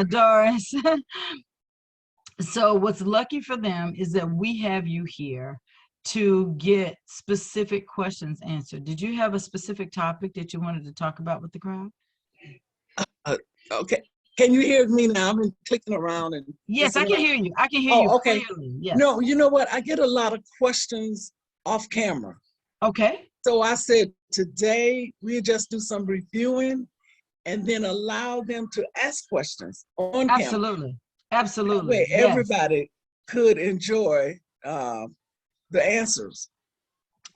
Doris. So what's lucky for them is that we have you here to get specific questions answered. Did you have a specific topic that you wanted to talk about with the crowd? Uh, okay. Can you hear me now? I've been clicking around and Yes, I messing can around. hear you. I can hear you Oh, okay. clearly. Yes. No, you know what? I get a lot of questions off camera. Okay. So I said today we just do some reviewing and then allow them to ask questions on camera. Absolutely. That Absolutely. way Yes. everybody could enjoy the answers.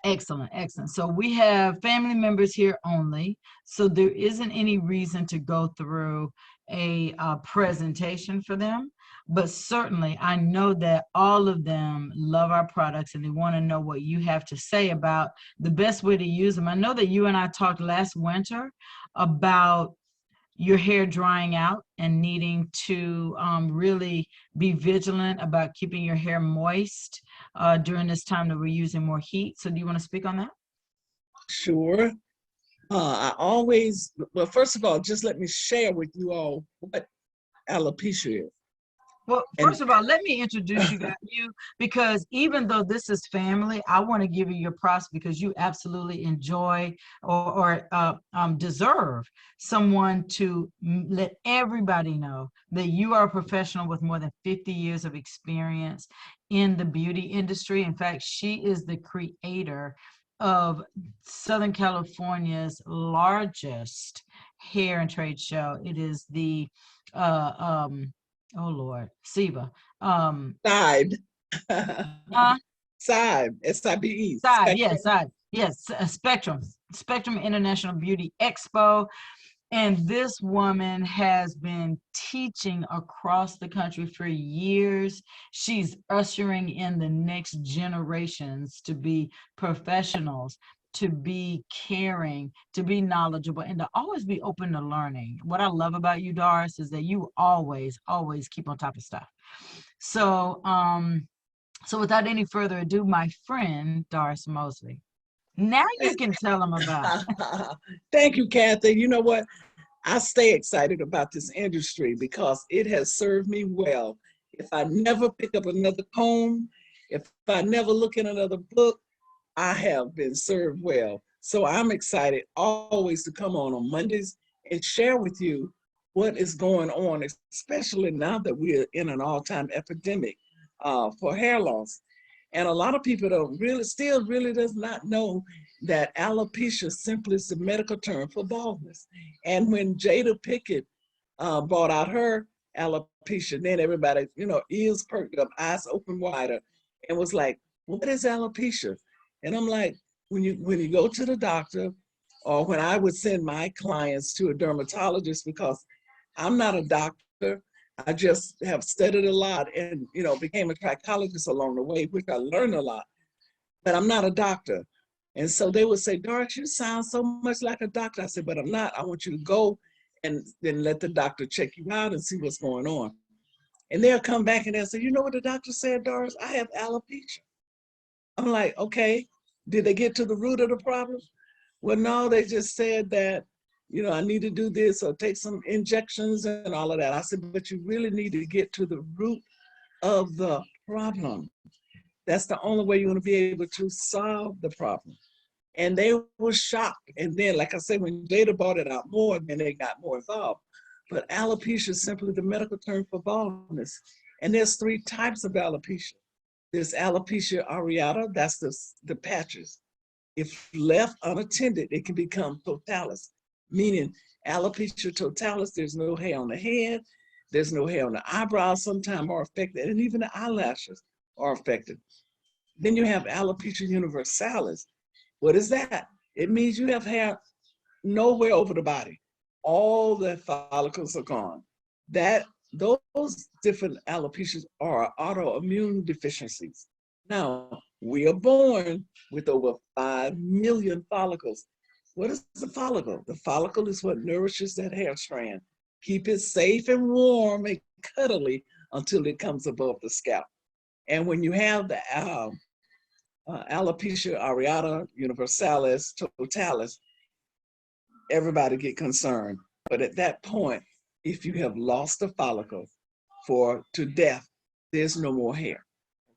Excellent. Excellent. So we have family members here only. So there isn't any reason to go through a presentation for them. But certainly, I know that all of them love our products and they want to know what you have to say about the best way to use them. I know that you and I talked last winter about your hair drying out and needing to really be vigilant about keeping your hair moist during this time that we're using more heat. So do you want to speak on that? Sure. I always, well, first of all, just let me share with you all what alopecia is. Well, And first of all, let me introduce you because even though this is family, I want to give you your props because you absolutely enjoy or deserve someone to let everybody know that you are a professional with more than 50 years of experience in the beauty industry. In fact, she is the creator of Southern California's largest hair and trade show. It is the uh, um, oh Lord, Siva. SIBE, Uh, SIBE, S-I-B-E, Side, yes, Spectrum. side, yes, Spectrum International Beauty Expo. And this woman has been teaching across the country for years. She's ushering in the next generations to be professionals, to be caring, to be knowledgeable, and to always be open to learning. What I love about you, Doris, is that you always keep on top of stuff. So, so without any further ado, my friend, Doris Mosley. Now you can tell them about it. Thank you, Kathy. You know what? I stay excited about this industry because it has served me well. If I never pick up another comb, if I never look in another book, I have been served well. So I'm excited always to come on Mondays and share with you what is going on, especially now that we're in an all-time epidemic for hair loss. And a lot of people don't really, still really does not know that alopecia simply is the medical term for baldness. And when Jada Pickett brought out her alopecia, then everybody, you know, ears perked up, eyes open wider, and was like, what is alopecia? And I'm like, when you go to the doctor, or when I would send my clients to a dermatologist, because I'm not a doctor, I just have studied a lot and, you know, became a trichologist along the way, which I learned a lot, but I'm not a doctor. And so they would say, Doris, you sound so much like a doctor. I said, but I'm not. I want you to go and then let the doctor check you out and see what's going on. And they'll come back and they'll say, you know what the doctor said, Doris? I have alopecia. I'm like, okay, did they get to the root of the problem? Well, no, they just said that, you know, I need to do this or take some injections and all of that. I said, but you really need to get to the root of the problem. That's the only way you're going to be able to solve the problem. And they were shocked. And then, like I said, when Jada brought it out more, then they got more involved. But alopecia is simply the medical term for baldness. And there's three types of alopecia. There's alopecia areata, that's the patches. If left unattended, it can become totalis, meaning alopecia totalis, there's no hair on the head, there's no hair on the eyebrows, sometimes are affected, and even the eyelashes are affected. Then you have alopecia universalis. What is that? It means you have hair nowhere over the body. All the follicles are gone. Those different alopecias are autoimmune deficiencies. Now, we are born with over 5 million follicles. What is the follicle? The follicle is what nourishes that hair strand. Keep it safe and warm and cuddly until it comes above the scalp. And when you have the alopecia areata, universalis, totalis, everybody get concerned. But at that point, if you have lost a follicle to death, there's no more hair.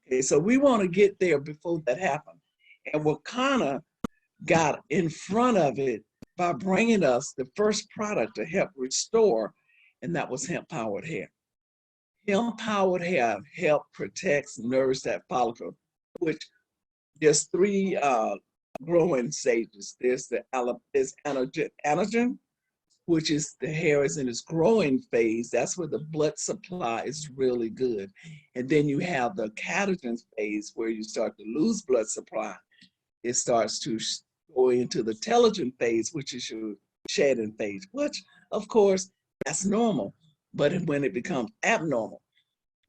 Okay, so we want to get there before that happens. And Wakana got in front of it by bringing us the first product to help restore, and that was hemp-powered hair. Hemp-powered hair help protects, nourish that follicle, which there's three growing stages. There's anagen, which is the hair is in its growing phase. That's where the blood supply is really good. And then you have the catagen phase where you start to lose blood supply. It starts to go into the telogen phase, which is your shedding phase, which of course, that's normal. But when it becomes abnormal,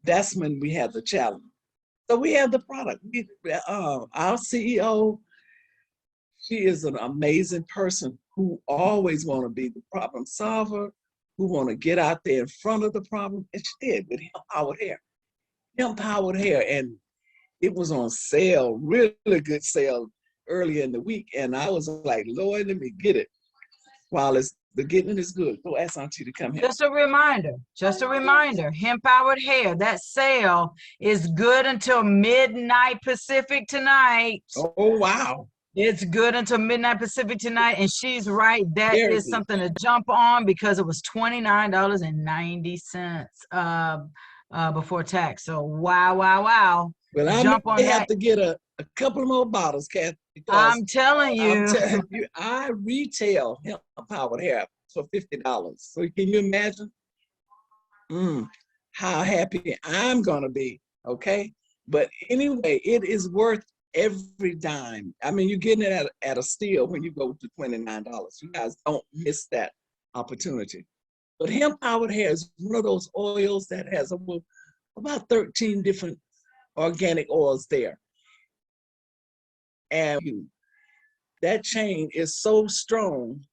that's when we have the challenge. So we have the product. Our CEO, she is an amazing person who always want to be the problem solver, who want to get out there in front of the problem, and she did with hemp-powered hair. Hemp-powered hair, and it was on sale, really good sale earlier in the week, and I was like, Lord, let me get it while the getting is good. Go ask Auntie to come here. Just a reminder, hemp-powered hair, that sale is good until midnight Pacific tonight. Oh, wow. It's good until midnight Pacific tonight, and she's right. That Very is good. something to jump on because it was $29.90 before tax. So wow. Well, I Jump on may have that. to get a couple more bottles, Kathy, because I'm telling you. I retail hemp-powered hair for $50. So can you imagine how happy I'm gonna be, okay? But anyway, it is worth every dime. I mean, you're getting it at a steal when you go to $29. You guys don't miss that opportunity. But hemp-powered hair is one of those oils that has about 13 different organic oils there. And that chain is so strong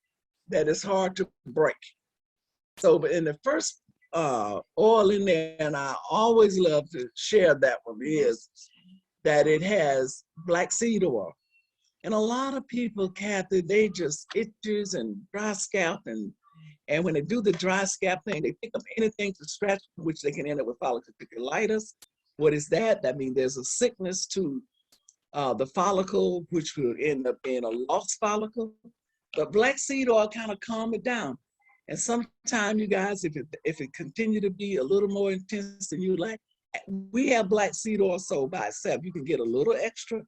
that it's hard to break. So, but in the first oil in there, and I always love to share that one, is that it has black seed oil. And a lot of people, Kathy, they just itches and dry scalp, and when they do the dry scalp thing, they pick up anything to scratch, which they can end up with folliculitis. What is that? That means there's a sickness to the follicle, which will end up being a lost follicle. But black seed oil kind of calm it down. And sometimes, you guys, if it continue to be a little more intense than you like, we have black seed oil sold by itself. You can get a little extra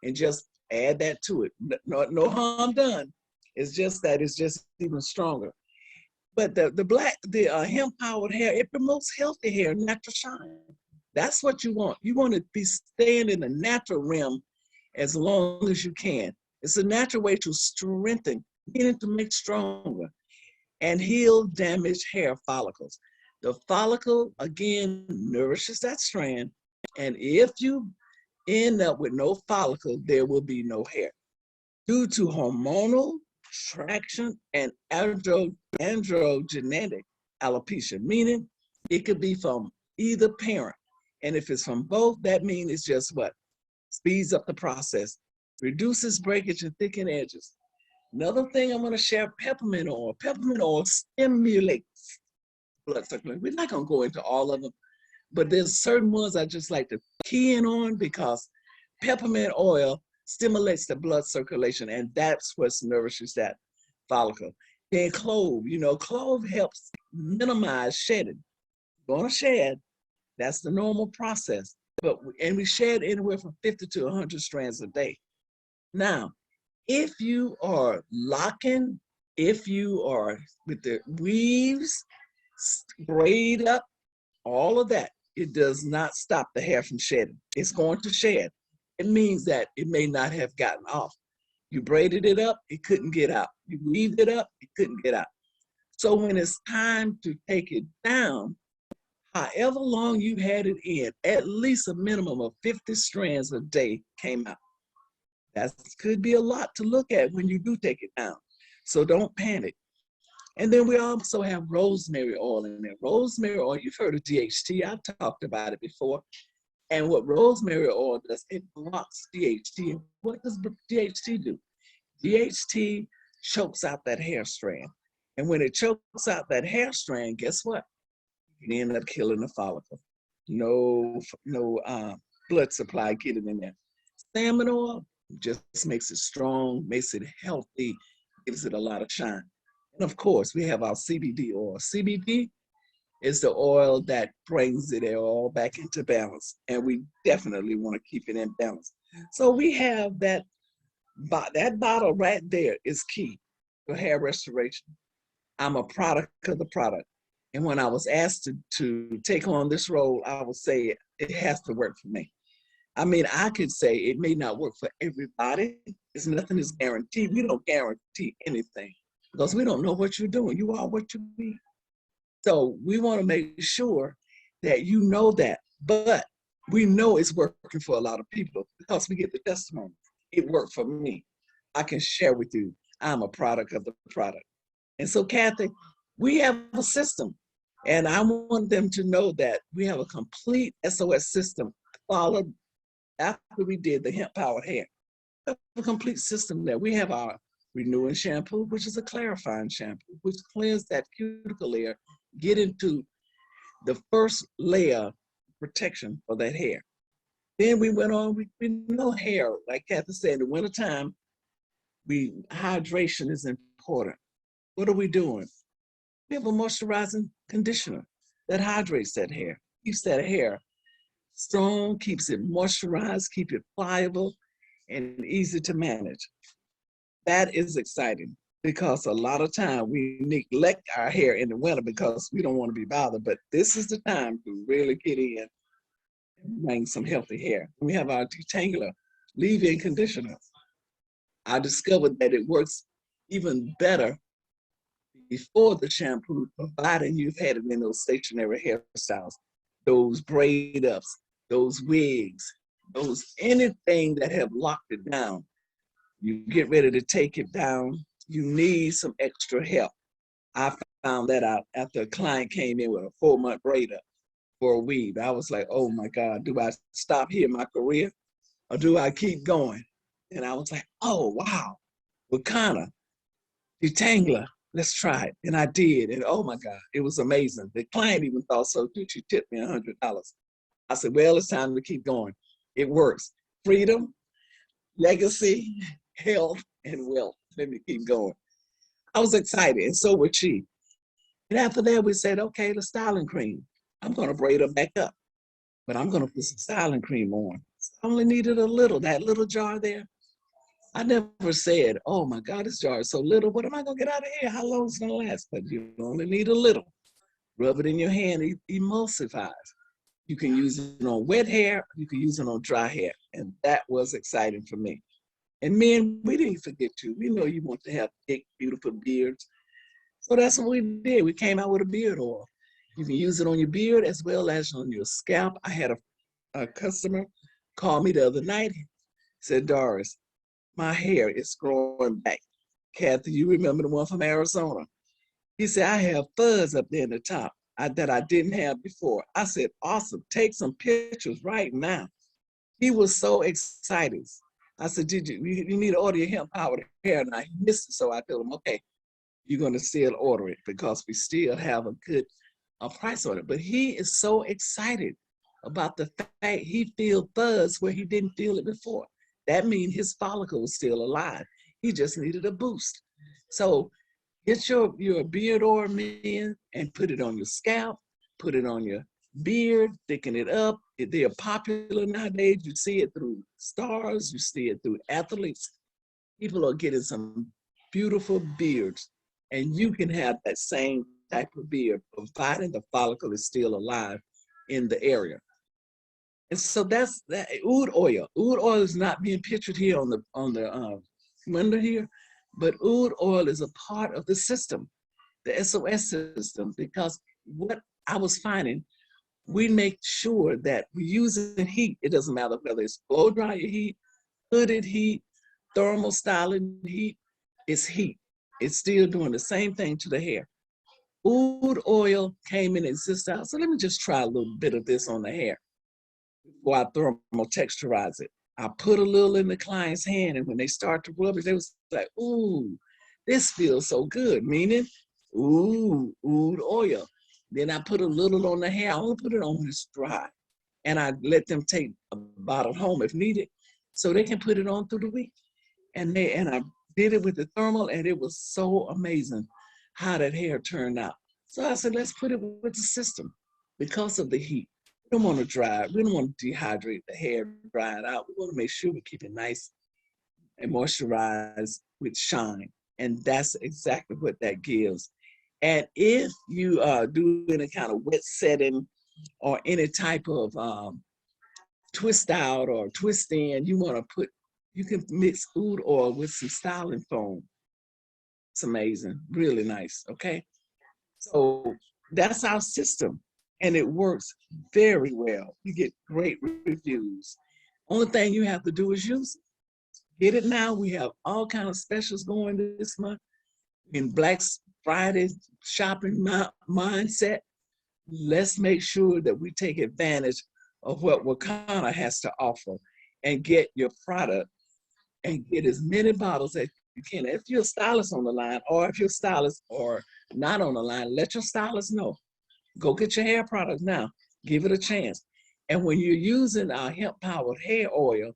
and just add that to it. No harm done. It's just that it's just even stronger. But the hemp-powered hair, it promotes healthy hair, natural shine. That's what you want. You want to be staying in the natural realm as long as you can. It's a natural way to strengthen, meaning to make stronger and heal damaged hair follicles. The follicle, again, nourishes that strand. And if you end up with no follicle, there will be no hair. Due to hormonal traction and androgenetic alopecia, meaning it could be from either parent. And if it's from both, that means it's just what? Speeds up the process, reduces breakage and thicken edges. Another thing I want to share, peppermint oil. Peppermint oil stimulates blood circulation. We're not going to go into all of them, but there's certain ones I just like to key in on because peppermint oil stimulates the blood circulation, and that's what nourishes that follicle. Then clove, clove helps minimize shedding. You're going to shed, that's the normal process. And we shed anywhere from 50 to 100 strands a day. Now, if you are locking, if you are with the weaves, braid up, all of that, it does not stop the hair from shedding. It's going to shed. It means that it may not have gotten off. You braided it up, it couldn't get out. You weaved it up, it couldn't get out. So when it's time to take it down, however long you had it in, at least a minimum of 50 strands a day came out. That could be a lot to look at when you do take it down. So don't panic. And then we also have rosemary oil in there. Rosemary oil, you've heard of DHT. I've talked about it before. And what rosemary oil does, it blocks DHT. What does DHT do? DHT chokes out that hair strand. And when it chokes out that hair strand, guess what? You end up killing the follicle. No blood supply getting in there. Salmon oil just makes it strong, makes it healthy, gives it a lot of shine. And of course, we have our CBD oil. CBD is the oil that brings it all back into balance. And we definitely want to keep it in balance. So we have that bottle right there is key for hair restoration. I'm a product of the product. And when I was asked to take on this role, I would say it has to work for me. I mean, I could say it may not work for everybody. It's nothing is guaranteed. We don't guarantee anything because we don't know what you're doing. You are what you eat. So we want to make sure that you know that. But we know it's working for a lot of people because we get the testimony. It worked for me. I can share with you. I'm a product of the product. And so, Kathy, we have a system. And I want them to know that we have a complete SOS system followed after we did the hemp powered hair. We have a complete system there. We have our renewing shampoo, which is a clarifying shampoo, which cleans that cuticle layer, get into the first layer protection for that hair. Then we went on, we know hair, like Kathy said, in the wintertime, hydration is important. What are we doing? We have a moisturizing conditioner that hydrates that hair, keeps that hair strong, keeps it moisturized, keep it pliable, and easy to manage. That is exciting because a lot of time we neglect our hair in the winter because we don't want to be bothered, but this is the time to really get in and bring some healthy hair. We have our detangler leave-in conditioner. I discovered that it works even better before the shampoo, providing you've had it in those stationary hairstyles, those braid ups, those wigs, those anything that have locked it down. You get ready to take it down, you need some extra help. I found that out after a client came in with a 4-month braid up for a weave. I was like, oh my God, do I stop here in my career or do I keep going? And I was like, oh wow, Wakana, detangler, let's try it. And I did. And oh my God, it was amazing. The client even thought so too. She tipped me $100. I said, well, it's time to keep going. It works. Freedom, legacy, health, and wealth. Let me keep going. I was excited, and so was she. And after that, we said, okay, the styling cream. I'm going to braid her back up, but I'm going to put some styling cream on. I only needed a little, that little jar there. I never said, oh my God, this jar is so little. What am I going to get out of here? How long is it going to last? But you only need a little. Rub it in your hand, it emulsifies. You can use it on wet hair, you can use it on dry hair. And that was exciting for me. And men, we didn't forget you. We know you want to have thick, beautiful beards. So that's what we did. We came out with a beard oil. You can use it on your beard as well as on your scalp. I had a customer call me the other night, said, Doris, my hair is growing back. Kathy, you remember the one from Arizona? He said, I have fuzz up there in the top that I didn't have before. I said, awesome, take some pictures right now. He was so excited. I said, you need to order your hemp powered hair now. He missed it, so I told him, okay, you're going to still order it because we still have a good price on it. But he is so excited about the fact he feels fuzz where he didn't feel it before. That means his follicle was still alive. He just needed a boost. So get your beard oil, men, and put it on your scalp, put it on your beard, thicken it up. They are popular nowadays. You see it through stars, you see it through athletes. People are getting some beautiful beards, and you can have that same type of beard, providing the follicle is still alive in the area. And so that's that. Oud oil. Oud oil is not being pictured here on the window here, but oud oil is a part of the system, the SOS system, because what I was finding, we make sure that we use it in heat. It doesn't matter whether it's blow dryer heat, hooded heat, thermal styling heat, it's heat. It's still doing the same thing to the hair. Oud oil came in existence. So let me just try a little bit of this on the hair before I thermal texturize it. I put a little in the client's hand, and when they start to rub it, they was like, ooh, this feels so good, meaning oud oil. Then I put a little on the hair. I only put it on when it's dry. And I let them take a bottle home if needed, so they can put it on through the week. And I did it with the thermal, and it was so amazing how that hair turned out. So I said, let's put it with the system because of the heat. We don't want to dry it. We don't want to dehydrate the hair, dry it out. We want to make sure we keep it nice and moisturized with shine. And that's exactly what that gives. And if you do any kind of wet setting or any type of twist out or twist in, you can mix oud oil with some styling foam. It's amazing, really nice, okay? So that's our system, and it works very well. You get great reviews. Only thing you have to do is use it. Get it now. We have all kind of specials going this month in Black Friday shopping mindset. Let's make sure that we take advantage of what Wakanda has to offer and get your product and get as many bottles as you can. If you're a stylist on the line, or if your stylist or not on the line, let your stylist know. Go get your hair product now. Give it a chance. And when you're using our hemp-powered hair oil,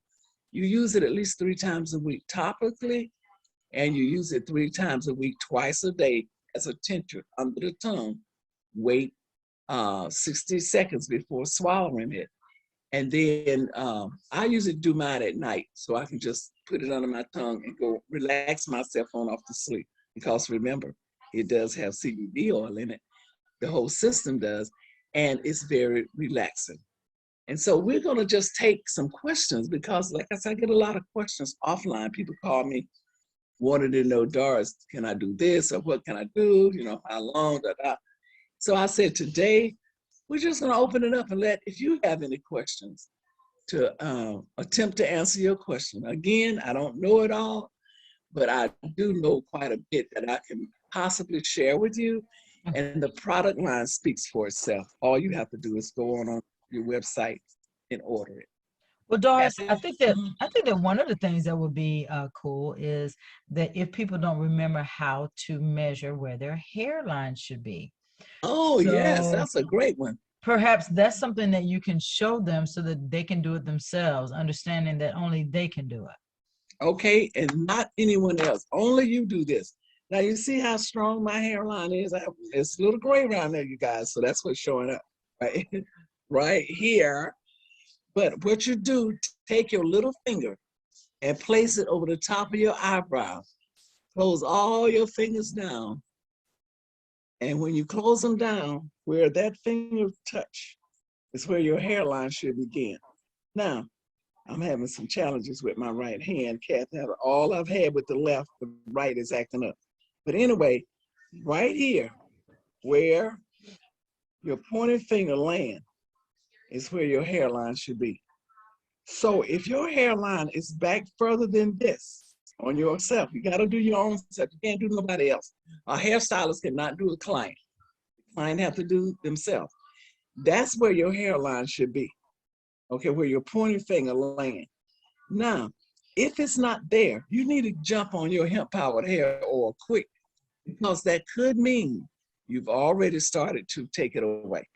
you use it at least 3 times a week topically, and you use it 3 times a week, twice a day as a tincture under the tongue. Wait 60 seconds before swallowing it. And then I usually do mine at night, so I can just put it under my tongue and go relax myself on off to sleep. Because remember, it does have CBD oil in it. The whole system does, and it's very relaxing. And so we're going to just take some questions because, like I said, I get a lot of questions offline. People call me wanting to know, Doris, can I do this or what can I do? You know, how long? Da, da. So I said today, we're just going to open it up and if you have any questions, to attempt to answer your question. Again, I don't know it all, but I do know quite a bit that I can possibly share with you. And the product line speaks for itself. All you have to do is go on your website and order it. Well, Doris, Kathy? I think that one of the things that would be cool is that if people don't remember how to measure where their hairline should be. Oh, yes, So that's a great one. perhaps that's something that you can show them so that they can do it themselves, understanding that only they can do it. Okay, and not anyone else. Only you do this. Now you see how strong my hairline is. It's a little gray around there, you guys. So that's what's showing up right, right here. But what you do, take your little finger and place it over the top of your eyebrow. Close all your fingers down. And when you close them down, where that finger touch is where your hairline should begin. Now, I'm having some challenges with my right hand, Kathy. All I've had with the left, the right is acting up. But anyway, right here, where your pointing finger lands, is where your hairline should be. So if your hairline is back further than this on yourself, you got to do your own stuff. You can't do nobody else. A hairstylist cannot do a client. The client have to do themselves. That's where your hairline should be. Okay, where your pointing finger lands. Now, if it's not there, you need to jump on your hemp-powered hair oil quick, because that could mean you've already started to take it away.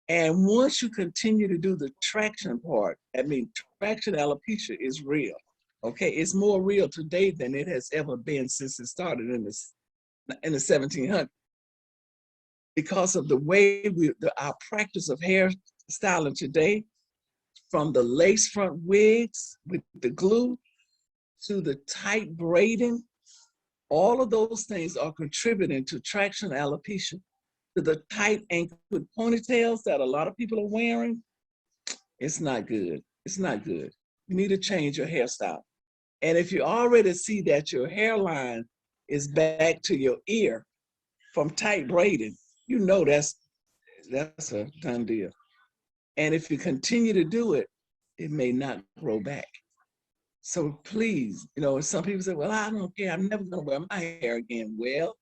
And once you continue to do the traction part, I mean, traction alopecia is real. Okay, it's more real today than it has ever been since it started in the 1700s. Because of the way our practice of hair styling today, from the lace front wigs with the glue to the tight braiding, all of those things are contributing to traction alopecia. To the tight ankle ponytails that a lot of people are wearing, it's not good. It's not good. You need to change your hairstyle. And if you already see that your hairline is back to your ear from tight braiding, you know that's a done deal. And if you continue to do it, it may not grow back. So please, some people say, well, I don't care. I'm never going to wear my hair again. Well,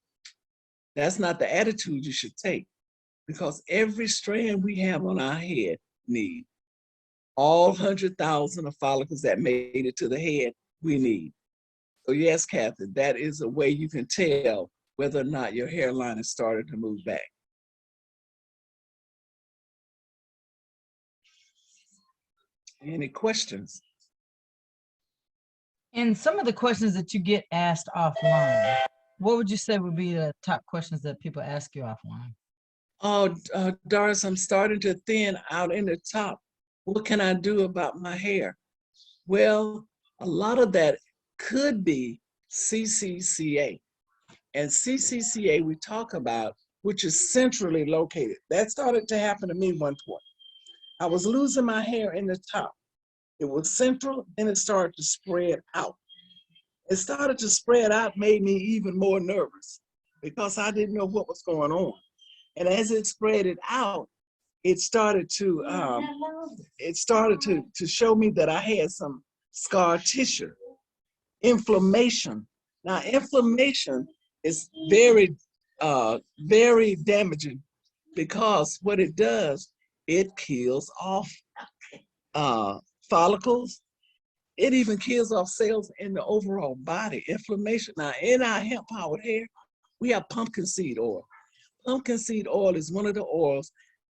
that's not the attitude you should take, because every strand we have on our head need. All 100,000 of follicles that made it to the head, we need. So yes, Kathy, that is a way you can tell whether or not your hairline is starting to move back. Any questions? And some of the questions that you get asked offline, what would you say would be the top questions that people ask you offline? Oh, Doris, I'm starting to thin out in the top. What can I do about my hair? Well, a lot of that could be CCCA. And CCCA we talk about, which is centrally located. That started to happen to me one point. I was losing my hair in the top. It was central, then it started to spread out. It started to spread out, made me even more nervous because I didn't know what was going on. And as it spread it out, it started to show me that I had some scar tissue, inflammation. Now, inflammation is very damaging because what it does, it kills off follicles. It even kills off cells in the overall body, inflammation. Now, in our hemp-powered hair, we have pumpkin seed oil. Pumpkin seed oil is one of the oils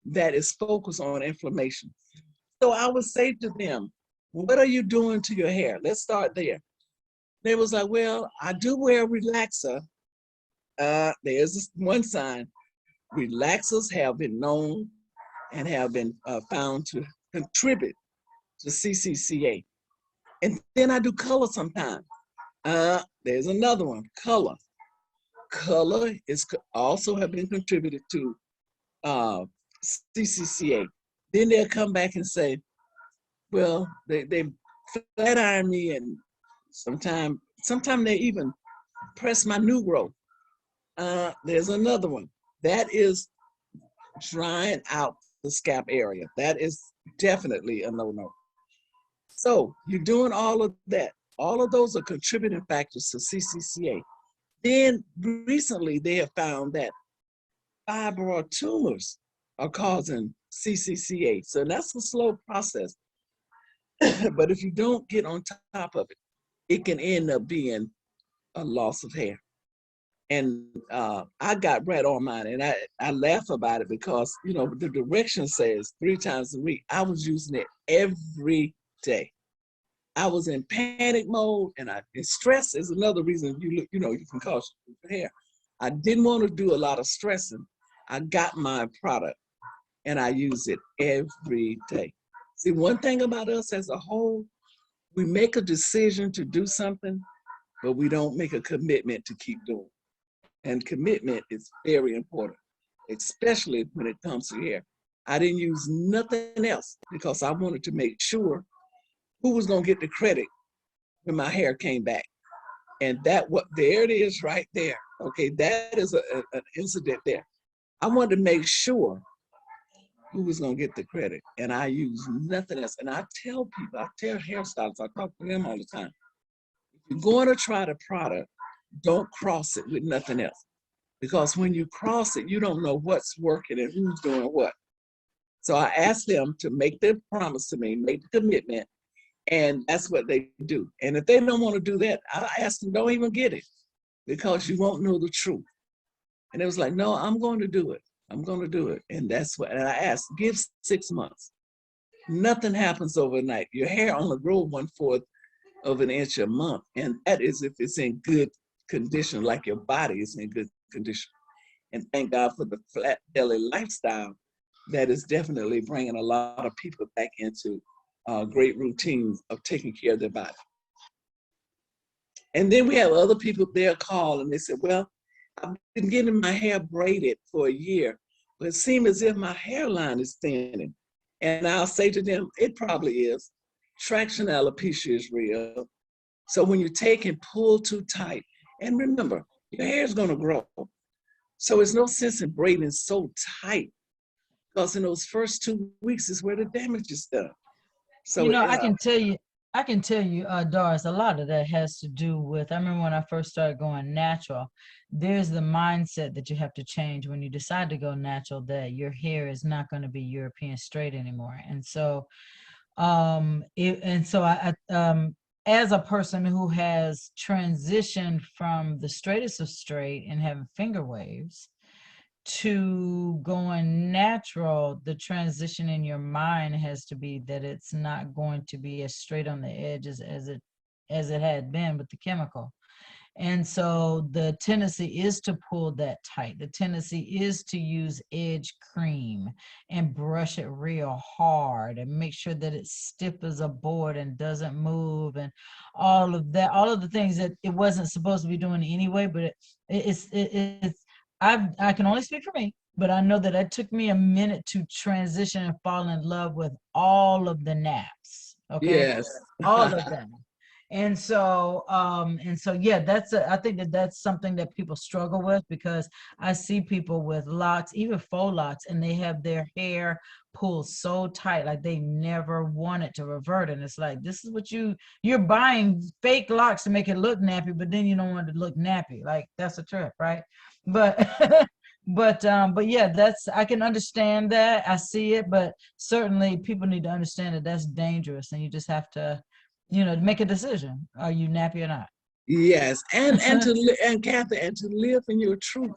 that is focused on inflammation. So I would say to them, what are you doing to your hair? Let's start there. They was like, well, I do wear a relaxer. There's one sign. Relaxers have been known and have been found to contribute to CCCA. And then I do color sometimes. There's another one, color. Color is also have been contributed to CCCA. Then they'll come back and say, well, they flat iron me, and sometimes they even press my new growth. There's another one. That is drying out the scalp area. That is definitely a no-no. So you're doing all of that. All of those are contributing factors to CCCA. Then recently they have found that fibroid tumors are causing CCCA. So that's a slow process. But if you don't get on top of it, it can end up being a loss of hair. And I got right on mine, and I laugh about it because, you know, the direction says 3 times a week. I was using it every day. I was in panic mode, and stress is another reason you can cause hair. I didn't want to do a lot of stressing. I got my product, and I use it every day. See, one thing about us as a whole, we make a decision to do something, but we don't make a commitment to keep doing it. And commitment is very important, especially when it comes to hair. I didn't use nothing else because I wanted to make sure who was going to get the credit when my hair came back. And there it is right there. Okay, that is an incident there. I wanted to make sure who was going to get the credit. And I use nothing else. And I tell people, I tell hairstylists, I talk to them all the time, if you're going to try the product, don't cross it with nothing else. Because when you cross it, you don't know what's working and who's doing what. So I asked them to make their promise to me, make the commitment, and that's what they do. And if they don't want to do that, I ask them, don't even get it, because you won't know the truth. And it was like, no, I'm going to do it. I'm going to do it. And that's what, and I asked, give 6 months. Nothing happens overnight. Your hair only grows 1/4 of an inch a month. And that is if it's in good condition, like your body is in good condition. And thank God for the flat belly lifestyle that is definitely bringing a lot of people back into great routines of taking care of their body. And then we have other people there call and they said, well, I've been getting my hair braided for a year, but it seems as if my hairline is thinning. And I'll say to them, it probably is. Traction alopecia is real. So when you take and pull too tight, and remember, your hair is going to grow. So there's no sense in braiding so tight, because in those first 2 weeks is where the damage is done. So You know, I can tell you, Doris, a lot of that has to do with, I remember when I first started going natural, there's the mindset that you have to change when you decide to go natural, that your hair is not going to be European straight anymore. And so, as a person who has transitioned from the straightest of straight and having finger waves to going natural, the transition in your mind has to be that it's not going to be as straight on the edges as it had been with the chemical. And so the tendency is to pull that tight. The tendency is to use edge cream and brush it real hard and make sure that it's stiff as a board and doesn't move, and all of that, all of the things that it wasn't supposed to be doing anyway. But it's I can only speak for me, but I know that it took me a minute to transition and fall in love with all of the naps. Okay, Yes. all of them. And so yeah, I think that that's something that people struggle with, because I see people with locks, even faux locks, and they have their hair pulled so tight, like they never want it to revert. And it's like, this is what you're buying fake locks to make it look nappy, but then you don't want it to look nappy. Like, that's a trip, right? But but yeah, I can understand that. I see it, but certainly people need to understand that that's dangerous, and you just have to, make a decision. Are you nappy or not? Yes, and Kathy, and to live in your truth.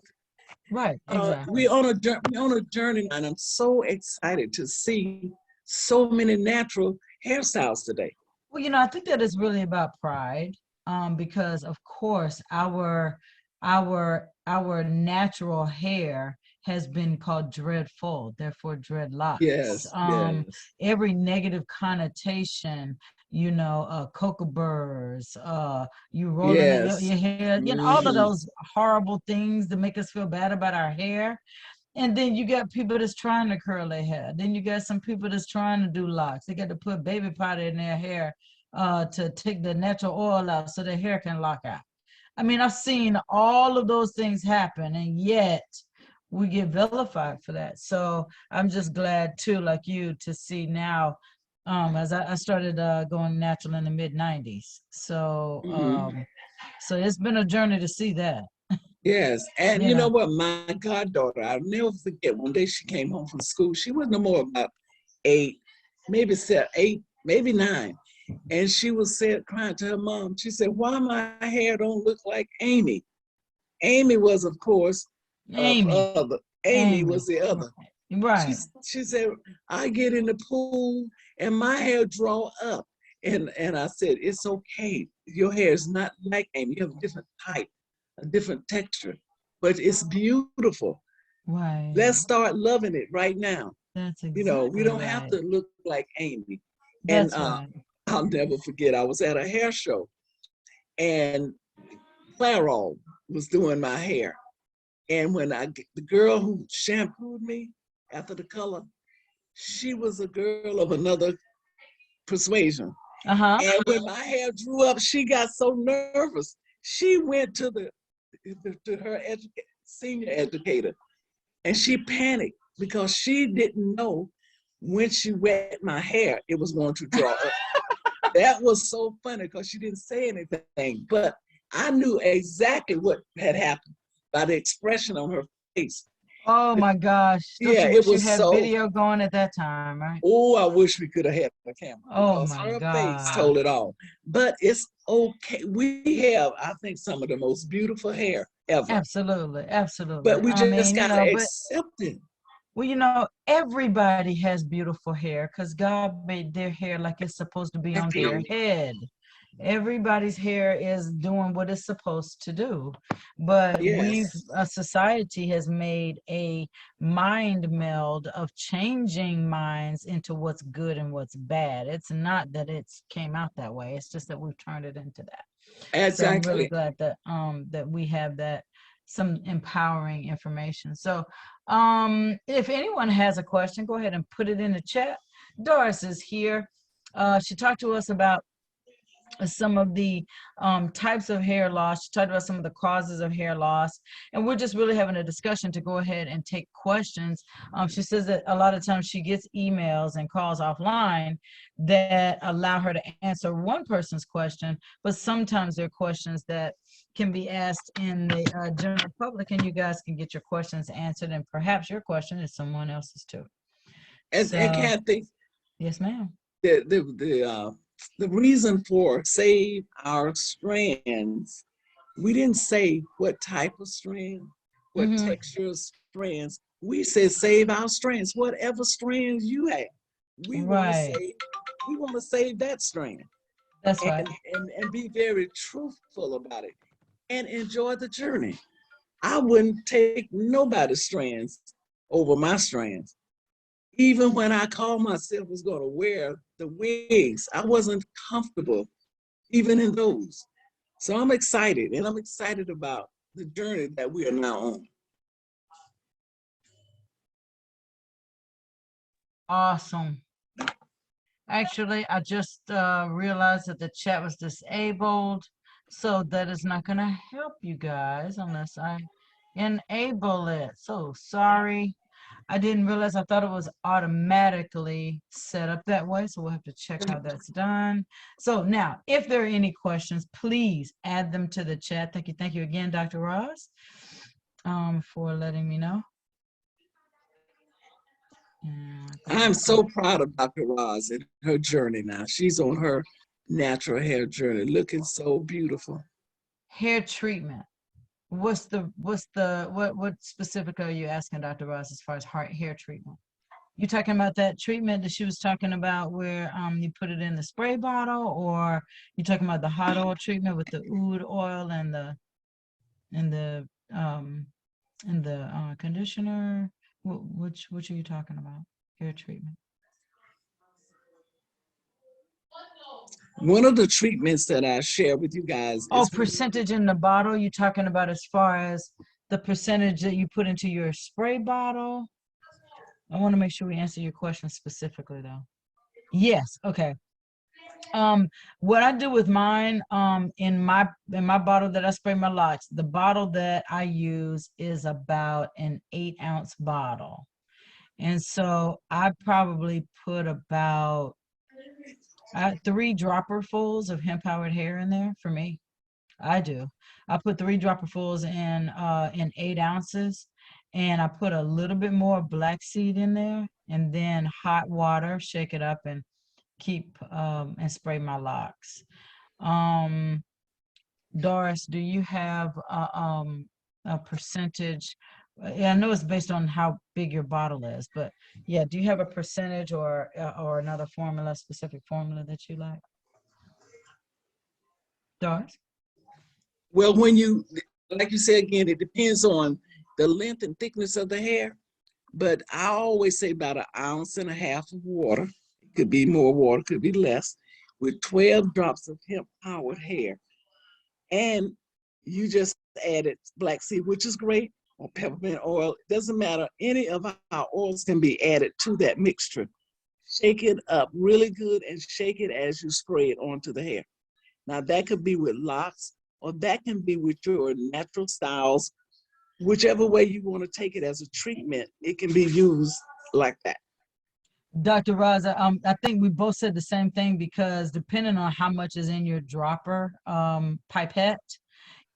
Right, exactly. We on a journey, and I'm so excited to see so many natural hairstyles today. Well, I think that it's really about pride, because of course our natural hair has been called dreadful, therefore dreadlocks. Yes, yes, Every negative connotation, coca burrs, you rolling yes. your hair, all of Hmm. those horrible things that make us feel bad about our hair. And then you got people that's trying to curl their hair. Then you got some people that's trying to do locks. They got to put baby powder in their hair to take the natural oil out so their hair can lock out. I mean, I've seen all of those things happen, and yet we get vilified for that. So I'm just glad too, like you, to see now, as I started going natural in the mid '90s. So Hmm. so it's been a journey to see that. Yes, and You you know know, what? My goddaughter, I'll never forget. One day she came home from school. She was no more about 8, maybe 7, 8, maybe 9, and she was said crying to her mom. She said, "Why my hair don't look like Amy?" Amy was, of course, of Amy, other. Amy Amy, was the other. She right. she said, "I get in the pool and my hair draw up," and I said, "It's okay. Your hair is not like Amy. You have a different type, a different texture, but it's beautiful. Right. Let's start loving it right now. That's We exactly don't have right. to look like Amy." And That's right. I'll never forget. I was at a hair show, and Clairol was doing my hair. And when the girl who shampooed me after the color, she was a girl of another persuasion. Uh-huh. And when my hair drew up, she got so nervous. She went to her senior educator, and she panicked because she didn't know when she wet my hair, it was going to draw up. That was so funny because she didn't say anything, but I knew exactly what had happened by the expression on her face. Oh my gosh. Don't Yeah, you it wish you was had so. video going at that time, right? Oh, I wish we could have had a camera Oh because my her face God. told it all. But it's okay. We have, I think, some of the most beautiful hair ever. Absolutely. But Absolutely. we I just mean, gotta accept it. well, everybody has beautiful hair because God made their hair like it's supposed to be on their head. Everybody's hair is doing what it's supposed to do. But Yes, society has made a mind meld of changing minds into what's good and what's bad. It's not that it's came out that way. It's just that we've turned it into that. So I'm really exactly. glad that we have that, some empowering information. So if anyone has a question, go ahead and put it in the chat. Doris is here. She talked to us about some of the types of hair loss. She talked about some of the causes of hair loss, and we're just really having a discussion to go ahead and take questions. She says that a lot of times she gets emails and calls offline that allow her to answer one person's question, but sometimes there are questions that can be asked in the general public, and you guys can get your questions answered, and perhaps your question is someone else's too. And So, Kathy, yes, ma'am. the the reason for save our strands, we didn't say what type of strand, what Mm-hmm. texture of strands. We said save our strands, whatever strands you have. We want to Right. save, we want to save that strand That's and, right. and be very truthful about it and enjoy the journey. I wouldn't take nobody's strands over my strands. Even when I called myself was going to wear the wigs, I wasn't comfortable even in those. So I'm excited, and I'm excited about the journey that we are now on. Awesome. Actually, I just realized that the chat was disabled, so that is not going to help you guys unless I enable it. So sorry. I didn't realize, I thought it was automatically set up that way, so we'll have to check how that's done. So now, if there are any questions, please add them to the chat. Thank you again, Dr. Ross, for letting me know. I'm so proud of Dr. Roz and her journey now. She's on her natural hair journey, looking so beautiful. Hair treatment. What specific are you asking, Dr. Ross, as far as hair treatment? You talking about that treatment that she was talking about where you put it in the spray bottle, or you talking about the hot oil treatment with the oud oil and the conditioner? Which are you talking about? Hair treatment. One of the treatments that I share with you guys Oh, is percentage in the bottle. You talking about as far as the percentage that you put into your spray bottle? I want to make sure we answer your question specifically though. Yes, okay. What I do with mine, in my bottle that I spray my locks, the bottle that I use is about an 8-ounce bottle. And so I probably put about 3 dropperfuls of hemp powered hair in there for me. I do. I put 3 dropperfuls in 8 ounces, and I put a little bit more black seed in there, and then hot water, shake it up, and keep and spray my locks. Doris, do you have a percentage? Yeah, I know it's based on how big your bottle is, but yeah, do you have a percentage or another formula, specific formula that you like? Doris? well, when you, like you said again, it depends on the length and thickness of the hair. But I always say about 1.5 ounces of water. It could be more water, could be less, with 12 drops of hemp powered hair. And you just added black seed, which is great, or peppermint oil. It doesn't matter. Any of our oils can be added to that mixture. Shake it up really good and shake it as you spray it onto the hair. Now that could be with locks, or that can be with your natural styles. Whichever way you want to take it as a treatment, it can be used like that. Dr. Raza, I think we both said the same thing, because depending on how much is in your dropper pipette,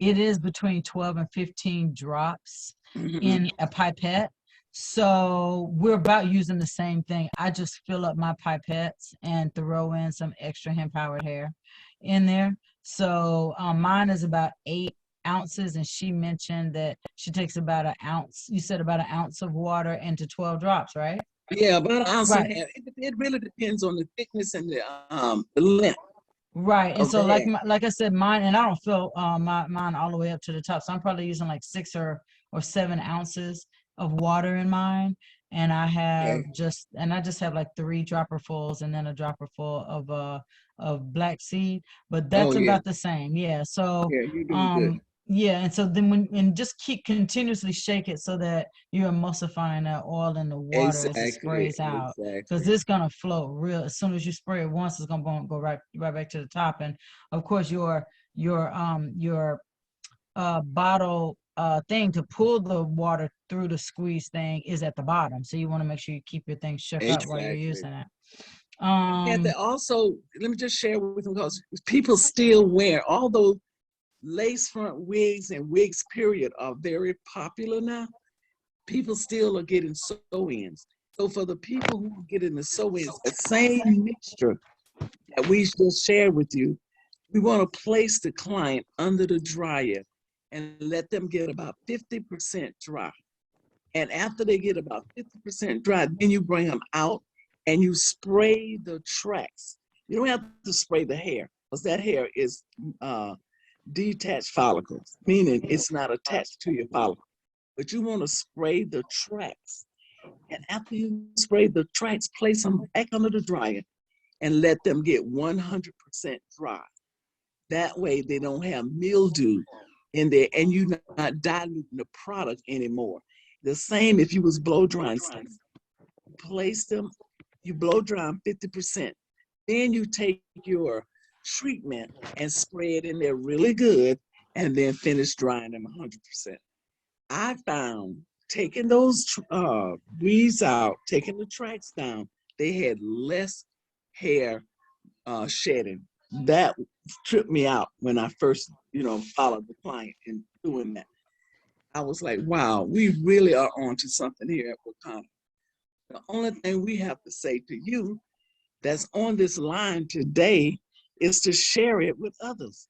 it is between 12 and 15 drops in a pipette. So we're about using the same thing. I just fill up my pipettes and throw in some extra hemp powered hair in there. So mine is about 8 ounces, and she mentioned that she takes about an ounce. You said about an ounce of water into 12 drops, right? Yeah, about 1.5 ounces. Right. It really depends on the thickness and the length Right. And of so the hair. like I said, mine, and I don't fill mine all the way up to the top. So I'm probably using like 6 or 7 ounces of water in mine. And Okay. I just have like 3 dropperfuls and then a dropperful of black seed, but Oh that's yeah, about the same. Yeah. So yeah, you're doing good. um yeah, and so then and just keep continuously shake it so that you're emulsifying that oil in the water as it Exactly, sprays out, because exactly. it's gonna flow real. As soon as you spray it once, it's gonna go right back to the top. And of course, your bottle thing to pull the water through the squeeze thing is at the bottom. So you want to make sure you keep your thing shook up while you're Exactly. using it. Kathy, also, let me just share with them, because people still wear, although lace front wigs and wigs period are very popular now, people still are getting sew-ins. So for the people who are getting the sew-ins, the same mixture that we just shared with you, we want to place the client under the dryer and let them get about 50% dry. And after they get about 50% dry, then you bring them out and you spray the tracks. You don't have to spray the hair because that hair is detached follicles, meaning it's not attached to your follicle. But you want to spray the tracks. And after you spray the tracks, place them back under the dryer and let them get 100% dry. That way they don't have mildew in there and you're not diluting the product anymore. The same if you was blow drying something. Place them, you blow dry them 50%. Then you take your treatment and spray it in there really good and then finish drying them 100%. I found taking those weeds out, taking the tracks down, they had less hair shedding. That tripped me out when I first, followed the client in doing that. I was like, wow, we really are onto something here at Wakanda. The only thing we have to say to you that's on this line today is to share it with others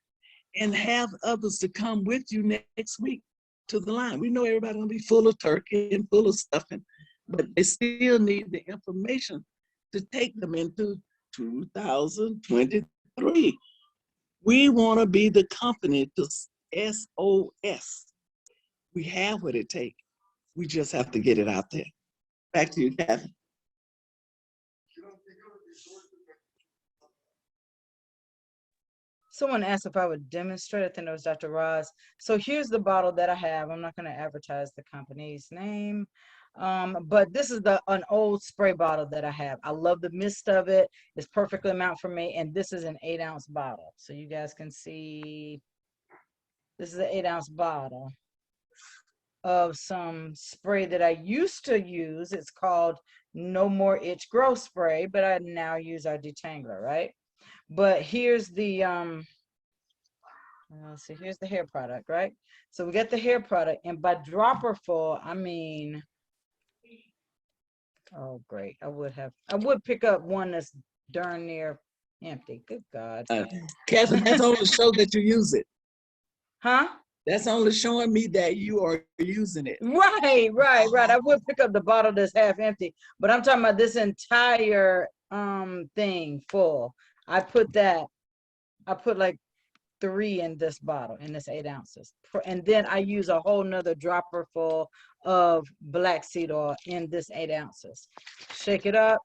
and have others to come with you next week to the line. We know everybody's gonna be full of turkey and full of stuffing, but they still need the information to take them into 2023. We want to be the company to SOS. We have what it takes. We just have to get it out there. Back to you, Kathy. Someone asked if I would demonstrate. I think it was Dr. Roz. So here's the bottle that I have. I'm not going to advertise the company's name, but this is an old spray bottle that I have. I love the mist of it. It's perfectly amount for me, and this is an 8-ounce bottle. So you guys can see this is an 8-ounce bottle of some spray that I used to use. It's called No More Itch Grow Spray, but I now use our detangler, right? But here's the let's see, here's the hair product, right? So we got the hair product, and by dropper full, I mean, oh great, I would pick up one that's darn near empty. Good God. Kathy, that's only to show that you use it. Huh? That's only showing me that you are using it. Right. I would pick up the bottle that's half empty, but I'm talking about this entire thing full. I put like 3 in this bottle, in this 8 ounces. And then I use a whole nother dropper full of black seed oil in this 8 ounces. Shake it up.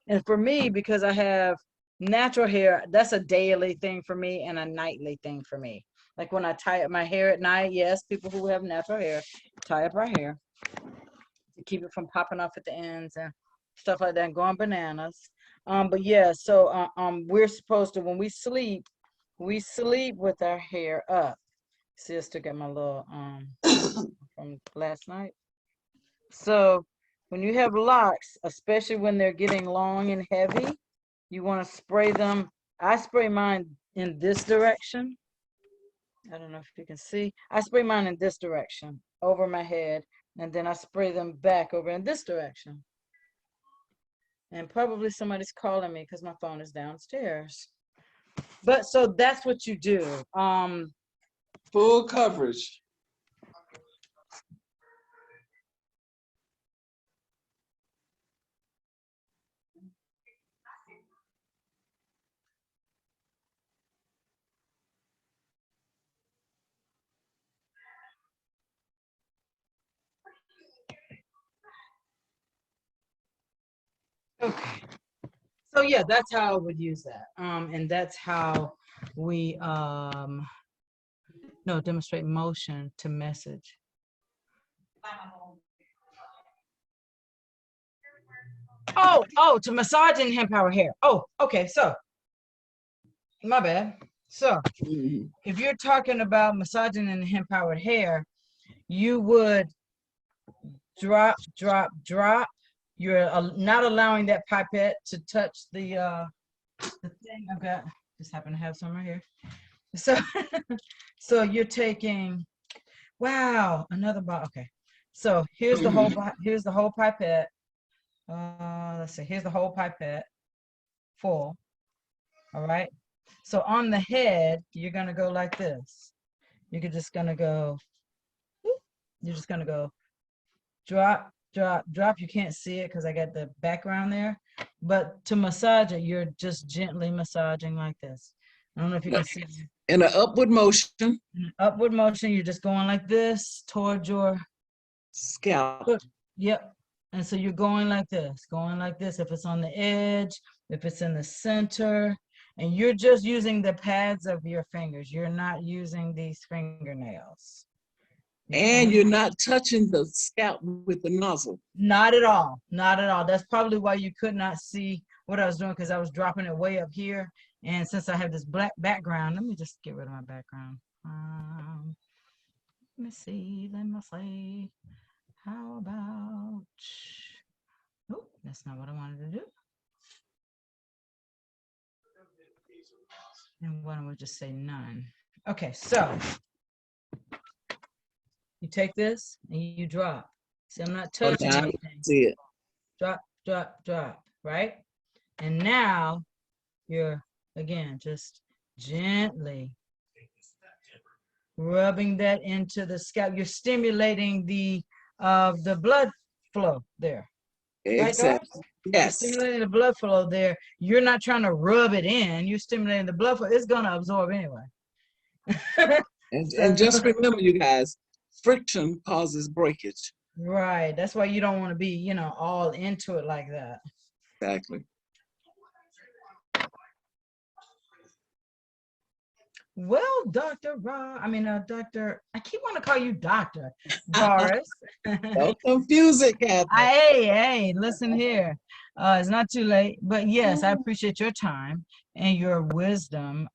And for me, because I have natural hair, that's a daily thing for me and a nightly thing for me. Like when I tie up my hair at night, yes, people who have natural hair tie up our hair to keep it from popping off at the ends and stuff like that and going bananas. But yeah, so we're supposed to, when we sleep with our hair up. See, I still got my little from last night. So when you have locks, especially when they're getting long and heavy, you want to spray them. I spray mine in this direction. I don't know if you can see. I spray mine in this direction over my head, and then I spray them back over in this direction. And probably somebody's calling me because my phone is downstairs. But so that's what you do. Full coverage. Okay. So yeah, that's how I would use that. And that's how we demonstrate motion to message. To massage and hand power hair. Oh, okay. So my bad. So if you're talking about massaging and hand powered hair, you would drop. You're not allowing that pipette to touch the thing. I've got, just happen to have some right here. So, so you're taking, wow, another bottle. Okay. So here's the whole pipette. let's see, here's the whole pipette full. All right. So on the head, you're gonna go like this. You're just gonna go, you're just gonna go drop, drop, drop. You can't see it because I got the background there. But to massage it, you're just gently massaging like this. I don't know if you can see it. In an upward motion. In an upward motion, you're just going like this towards your Scalp. foot. Yep. And so you're going like this, going like this. If it's on the edge, if it's in the center, and you're just using the pads of your fingers. You're not using these fingernails. And you're not touching the scalp with the nozzle. Not at all. Not at all. That's probably why you could not see what I was doing, because I was dropping it way up here. And since I have this black background, let me just get rid of my background. Let me see. How about, oh, that's not what I wanted to do. And why don't we just say none? Okay, so you take this and you drop. See, I'm not touching anything. See it. Drop, drop, drop, right? And now you're, again, just gently rubbing that into the scalp. You're stimulating the blood flow there. Exactly. Right, Yes. you're stimulating the blood flow there. You're not trying to rub it in. You're stimulating the blood flow. It's going to absorb anyway. And just remember, you guys, friction causes breakage. Right. That's why you don't want to be, you know, all into it like that. Exactly. Well, Dr. Dr. I keep wanting to call you Dr. Doris. Don't confuse it, Kathy. Hey, listen here. It's not too late, but yes, I appreciate your time and your wisdom.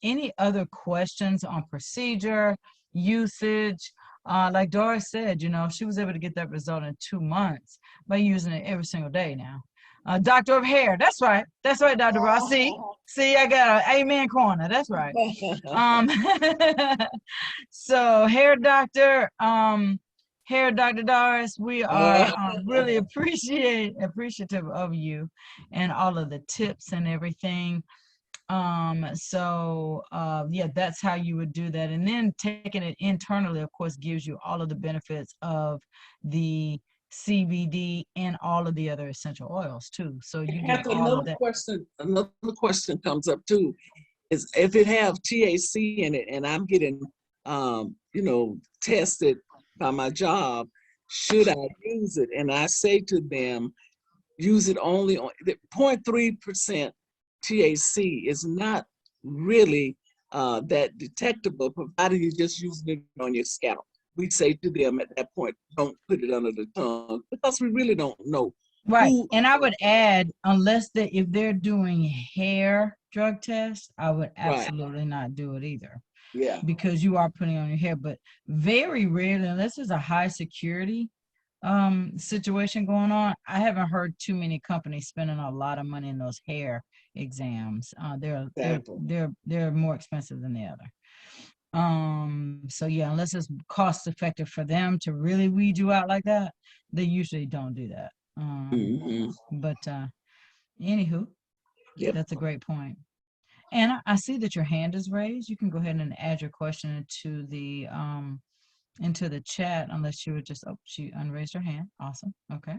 Any other questions on procedure, usage? Like Doris said, you know, she was able to get that result in 2 months by using it every single day now. Doctor of hair, that's right. That's right, Dr. Ross. See, I got an amen corner. That's right. So hair doctor Doris, we are really appreciative of you and all of the tips and everything. Yeah, that's how you would do that. And then taking it internally, of course, gives you all of the benefits of the CBD and all of the other essential oils too. So you get all of that. Another question comes up too, is if it have THC in it and I'm getting, tested by my job, should I use it? And I say to them, use it only on 0.3% THC is not really that detectable, provided you're just using it on your scalp. We say to them at that point, don't put it under the tongue, because we really don't know. Right. And I would add, if they're doing hair drug tests, I would absolutely not do it either. Yeah. Because you are putting on your hair, but very rarely, unless there's a high security situation going on, I haven't heard too many companies spending a lot of money in those hair exams. They're more expensive than the other. So yeah, unless it's cost effective for them to really weed you out like that, they usually don't do that. But anywho, that's a great point. And I see that your hand is raised. You can go ahead and add your question into the chat, unless you would just, she unraised her hand. Awesome. Okay.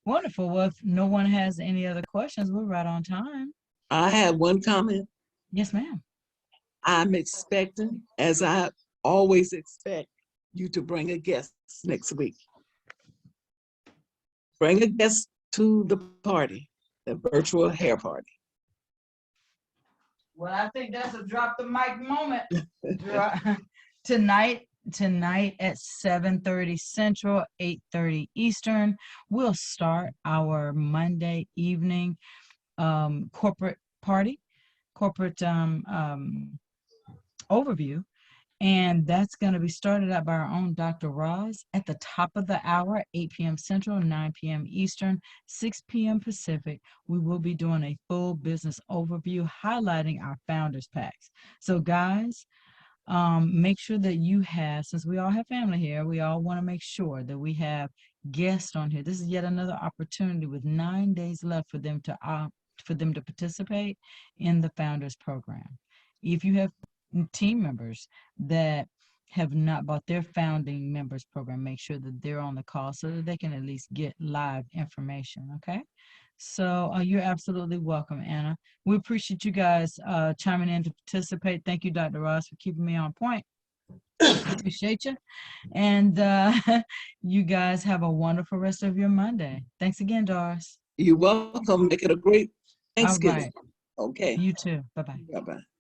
Wonderful. Well, if no one has any other questions, we're right on time. I have one comment. Yes, ma'am. I'm expecting, as I always expect, you to bring a guest next week. Bring a guest to the party, the virtual hair party. Well, I think that's a drop the mic moment. Tonight at 7:30 Central, 8:30 Eastern, we'll start our Monday evening corporate overview. And that's going to be started out by our own Dr. Roz at the top of the hour, 8 p.m. Central, 9 p.m. Eastern, 6 p.m. Pacific. We will be doing a full business overview highlighting our founders packs. So guys, Make sure that you have, since we all have family here, we all want to make sure that we have guests on here. This is yet another opportunity with 9 days left for them to participate in the Founders Program. If you have team members that have not bought their founding members program, make sure that they're on the call so that they can at least get live information. Okay. So you're absolutely welcome, Anna. We appreciate you guys chiming in to participate. Thank you, Dr. Ross, for keeping me on point. Appreciate you. And you guys have a wonderful rest of your Monday. Thanks again, Doris. You're welcome. Make it a great All Thanksgiving. right. Okay. You too. Bye-bye. Bye-bye.